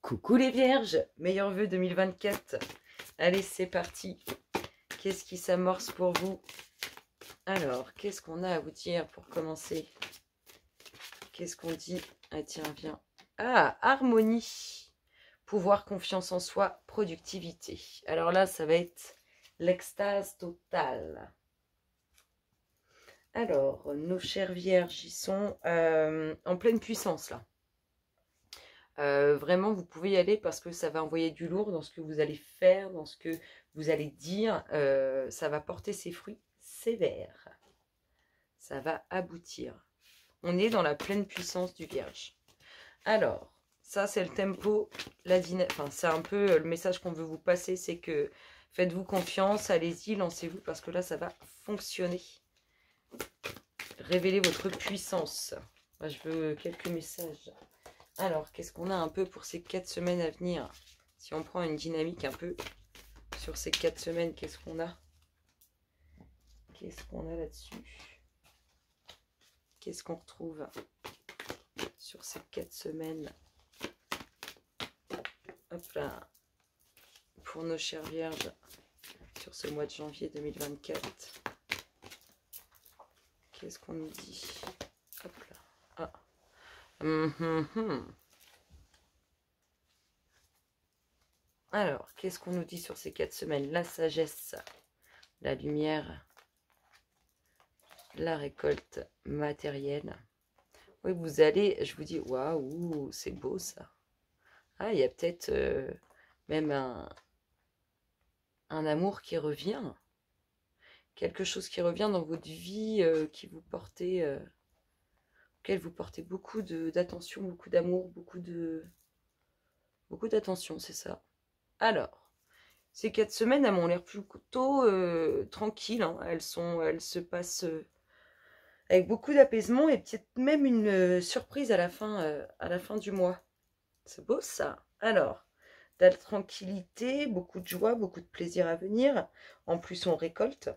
Coucou les vierges, meilleurs vœux 2024. Allez, c'est parti. Qu'est-ce qui s'amorce pour vous? Alors, qu'est-ce qu'on a à vous dire pour commencer? Qu'est-ce qu'on dit? Ah tiens, viens. Ah, harmonie. Pouvoir, confiance en soi, productivité. Alors là, ça va être l'extase totale. Alors, nos chères vierges, ils sont en pleine puissance là. Vraiment, vous pouvez y aller parce que ça va envoyer du lourd dans ce que vous allez faire, dans ce que vous allez dire. Ça va porter ses fruits sévères. Ça va aboutir. On est dans la pleine puissance du Vierge. Alors, ça c'est le tempo, enfin c'est un peu le message qu'on veut vous passer, c'est que faites-vous confiance, allez-y, lancez-vous parce que là ça va fonctionner. Révélez votre puissance. Moi, je veux quelques messages. Alors, qu'est-ce qu'on a un peu pour ces 4 semaines à venir? Si on prend une dynamique un peu sur ces 4 semaines, qu'est-ce qu'on a? Qu'est-ce qu'on a là-dessus? Qu'est-ce qu'on retrouve sur ces 4 semaines? Hop là. Pour nos chères vierges, sur ce mois de janvier 2024. Qu'est-ce qu'on nous dit? Hop là. Ah. Alors, qu'est-ce qu'on nous dit sur ces 4 semaines? La sagesse, la lumière, la récolte matérielle. Oui, vous allez, je vous dis, waouh, c'est beau ça. Ah, il y a peut-être même un amour qui revient. Quelque chose qui revient dans votre vie, qui vous portez, auquel vous portez beaucoup d'attention, beaucoup d'amour, beaucoup d'attention, c'est ça. Alors, ces 4 semaines, elles m'ont l'air plutôt tranquilles. Hein. Elles se passent avec beaucoup d'apaisement et peut-être même une surprise à la fin du mois. C'est beau ça. Alors, de la tranquillité, beaucoup de joie, beaucoup de plaisir à venir. En plus, on récolte.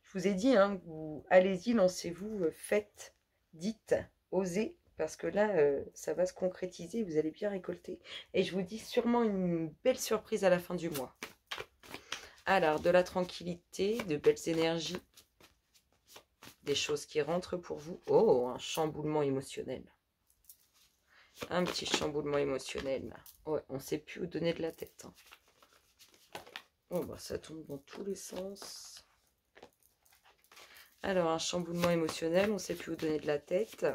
Je vous ai dit, hein, vous allez-y, lancez-vous, faites, dites, osez, parce que là, ça va se concrétiser, vous allez bien récolter. Et je vous dis sûrement une belle surprise à la fin du mois. Alors, de la tranquillité, de belles énergies, des choses qui rentrent pour vous. Oh, un chamboulement émotionnel. Un petit chamboulement émotionnel. Ouais, on ne sait plus où donner de la tête. Hein. Oh, bah, ça tombe dans tous les sens. Alors, un chamboulement émotionnel, on ne sait plus où donner de la tête.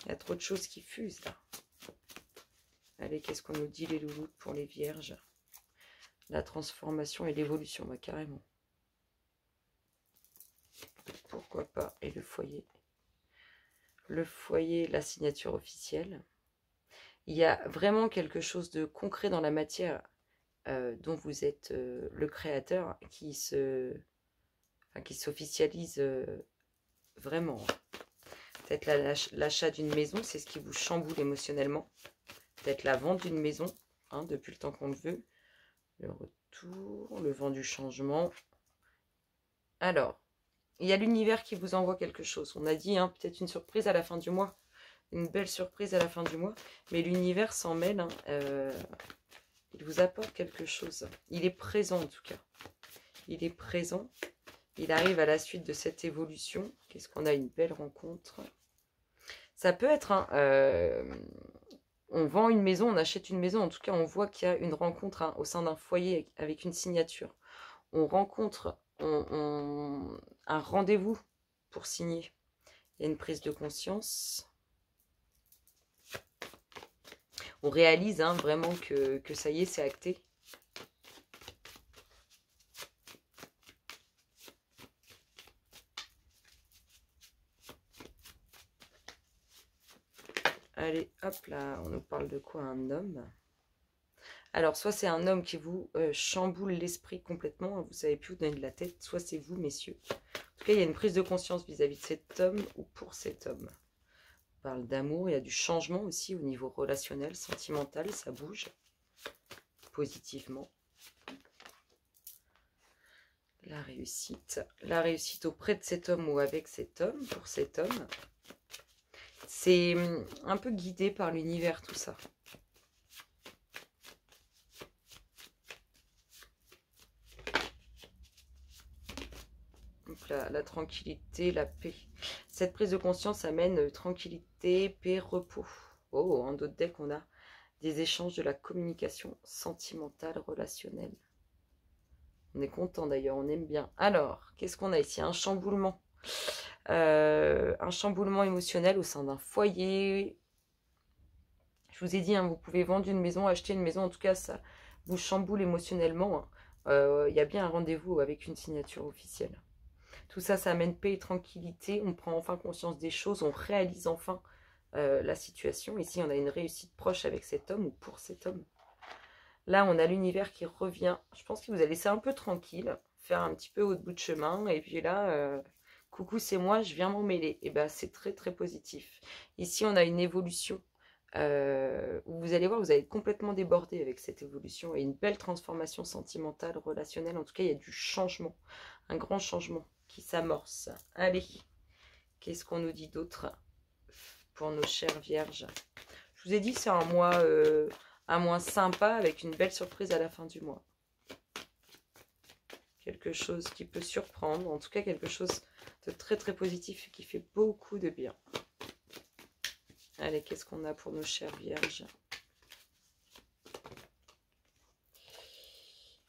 Il y a trop de choses qui fusent, là. Allez, qu'est-ce qu'on nous dit, les loulous, pour les vierges? La transformation et l'évolution, bah, carrément. Pourquoi pas? Et le foyer? Le foyer, la signature officielle. Il y a vraiment quelque chose de concret dans la matière dont vous êtes le créateur qui s'officialise vraiment. Peut-être l'achat d'une maison, c'est ce qui vous chamboule émotionnellement. Peut-être la vente d'une maison, hein, depuis le temps qu'on le veut. Le retour, le vent du changement. Alors, il y a l'univers qui vous envoie quelque chose. On a dit, hein, peut-être une surprise à la fin du mois. Une belle surprise à la fin du mois. Mais l'univers s'en mêle. Hein, il vous apporte quelque chose. Il est présent en tout cas. Il est présent. Il arrive à la suite de cette évolution. Qu'est-ce qu'on a? Une belle rencontre. Ça peut être... Hein, on vend une maison, on achète une maison. En tout cas, on voit qu'il y a une rencontre hein, au sein d'un foyer avec une signature. On rencontre un rendez-vous pour signer. Il y a une prise de conscience. On réalise hein, vraiment que ça y est, c'est acté. Allez, hop là, on nous parle de quoi? Un homme. Alors, soit c'est un homme qui vous chamboule l'esprit complètement, vous ne savez plus où donner de la tête, soit c'est vous, messieurs. En tout cas, il y a une prise de conscience vis-à-vis de cet homme ou pour cet homme. On parle d'amour, il y a du changement aussi au niveau relationnel, sentimental, ça bouge positivement. La réussite auprès de cet homme ou avec cet homme, pour cet homme. C'est un peu guidé par l'univers, tout ça. Donc la tranquillité, la paix. Cette prise de conscience amène tranquillité, paix, repos. Oh, en d'autres decks, on a des échanges de la communication sentimentale, relationnelle. On est content d'ailleurs, on aime bien. Alors, qu'est-ce qu'on a ici? Un chamboulement. Un chamboulement émotionnel au sein d'un foyer. Je vous ai dit, hein, vous pouvez vendre une maison, acheter une maison. En tout cas, ça vous chamboule émotionnellement. Il y a bien un rendez-vous avec une signature officielle. Tout ça, ça amène paix et tranquillité. On prend enfin conscience des choses. On réalise enfin la situation. Ici, on a une réussite proche avec cet homme ou pour cet homme. Là, on a l'univers qui revient. Je pense qu'il vous a laissé un peu tranquille, faire un petit peu au bout de chemin. Et puis là, coucou, c'est moi, je viens m'en mêler. Et bien, c'est très, très positif. Ici, on a une évolution. Où vous allez voir, vous allez être complètement débordé avec cette évolution. Et une belle transformation sentimentale, relationnelle. En tout cas, il y a du changement. Un grand changement qui s'amorce. Allez, qu'est-ce qu'on nous dit d'autre pour nos chères vierges? Je vous ai dit, c'est un mois sympa avec une belle surprise à la fin du mois. Quelque chose qui peut surprendre, en tout cas quelque chose de très très positif et qui fait beaucoup de bien. Allez, qu'est-ce qu'on a pour nos chères vierges?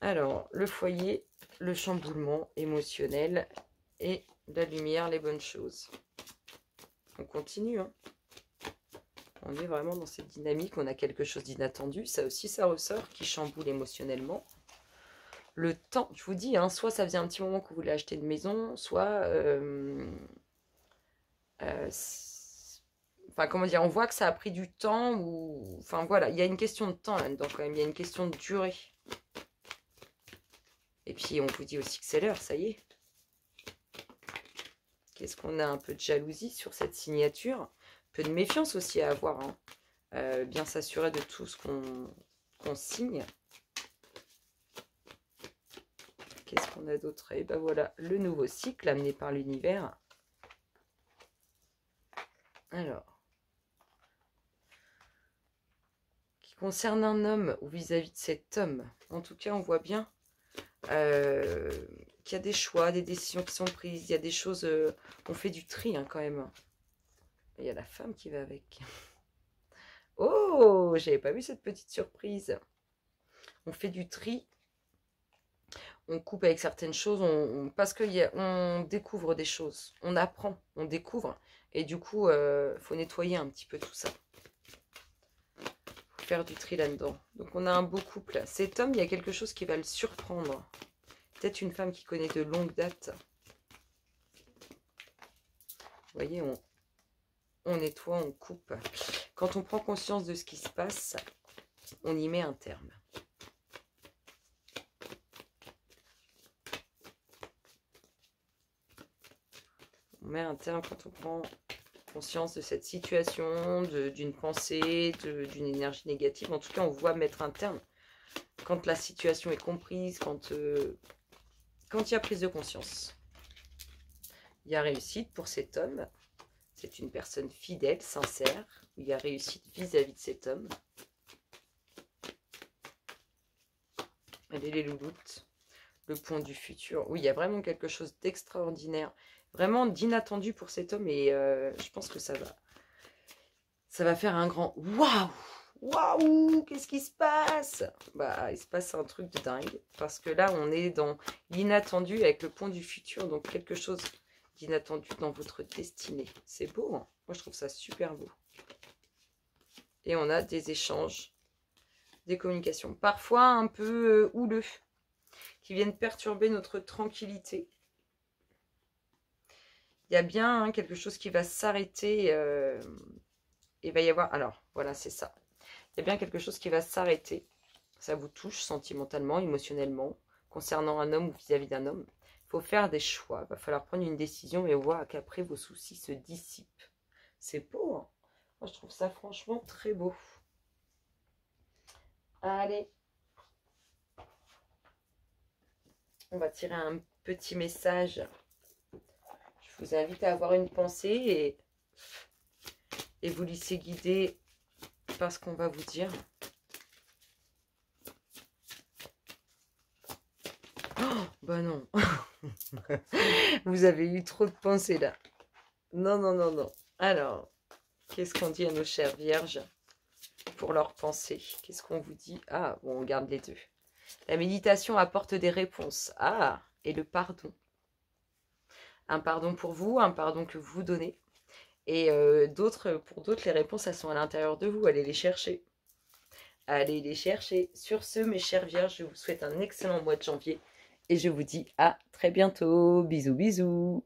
Alors, le foyer, le chamboulement émotionnel et la lumière, les bonnes choses. On continue, hein. On est vraiment dans cette dynamique, on a quelque chose d'inattendu, ça aussi ça ressort, qui chamboule émotionnellement. Le temps, je vous dis, hein, soit ça faisait un petit moment que vous voulez acheter une maison, soit... enfin, comment dire, on voit que ça a pris du temps, ou... Enfin, voilà, il y a une question de temps là-dedans quand même, il y a une question de durée. Et puis, on vous dit aussi que c'est l'heure, ça y est. Qu'est-ce qu'on a? Un peu de jalousie sur cette signature. Un peu de méfiance aussi à avoir, hein. Bien s'assurer de tout ce qu'on signe. Qu'est-ce qu'on a d'autre? Et ben voilà, le nouveau cycle amené par l'univers. Alors, qui concerne un homme ou vis-à-vis de cet homme, en tout cas, on voit bien qu'il y a des choix, des décisions qui sont prises. Il y a des choses, on fait du tri hein, quand même. Il y a la femme qui va avec. Oh, j'avais pas vu cette petite surprise. On fait du tri. On coupe avec certaines choses, parce qu'on découvre des choses. On apprend, on découvre. Et du coup, faut nettoyer un petit peu tout ça. Faut faire du tri là-dedans. Donc on a un beau couple. Cet homme, il y a quelque chose qui va le surprendre. Peut-être une femme qui connaît de longue date. Vous voyez, on nettoie, on coupe. Quand on prend conscience de ce qui se passe, on y met un terme. On met un terme quand on prend conscience de cette situation, d'une pensée, d'une énergie négative. En tout cas, on voit mettre un terme quand la situation est comprise, quand il y a prise de conscience. Il y a réussite pour cet homme. C'est une personne fidèle, sincère. Il y a réussite vis-à-vis de cet homme. Allez les louloutes. Le pont du futur. Oui, il y a vraiment quelque chose d'extraordinaire. Vraiment d'inattendu pour cet homme. Et je pense que ça va faire un grand waouh! Waouh! Qu'est-ce qui se passe? Bah, il se passe un truc de dingue. Parce que là, on est dans l'inattendu avec le pont du futur. Donc, quelque chose d'inattendu dans votre destinée. C'est beau, hein? Moi, je trouve ça super beau. Et on a des échanges, des communications. Parfois un peu houleux, qui viennent perturber notre tranquillité. Il y a bien hein, quelque chose qui va s'arrêter. Il va y avoir... Alors, voilà, c'est ça. Il y a bien quelque chose qui va s'arrêter. Ça vous touche sentimentalement, émotionnellement, concernant un homme ou vis-à-vis d'un homme. Il faut faire des choix. Il va falloir prendre une décision et voir qu'après, vos soucis se dissipent. C'est beau, hein? Moi, je trouve ça franchement très beau. Allez. On va tirer un petit message. Je vous invite à avoir une pensée et et vous laissez guider par ce qu'on va vous dire. Oh, bah non. Vous avez eu trop de pensées là. Non, non, non, non. Alors, qu'est-ce qu'on dit à nos chères vierges pour leurs pensées? Qu'est-ce qu'on vous dit? Ah, bon, on garde les deux. La méditation apporte des réponses. Ah, et le pardon. Un pardon pour vous, un pardon que vous donnez. Et pour d'autres, les réponses, elles sont à l'intérieur de vous. Allez les chercher. Allez les chercher. Sur ce, mes chères vierges, je vous souhaite un excellent mois de janvier. Et je vous dis à très bientôt. Bisous, bisous.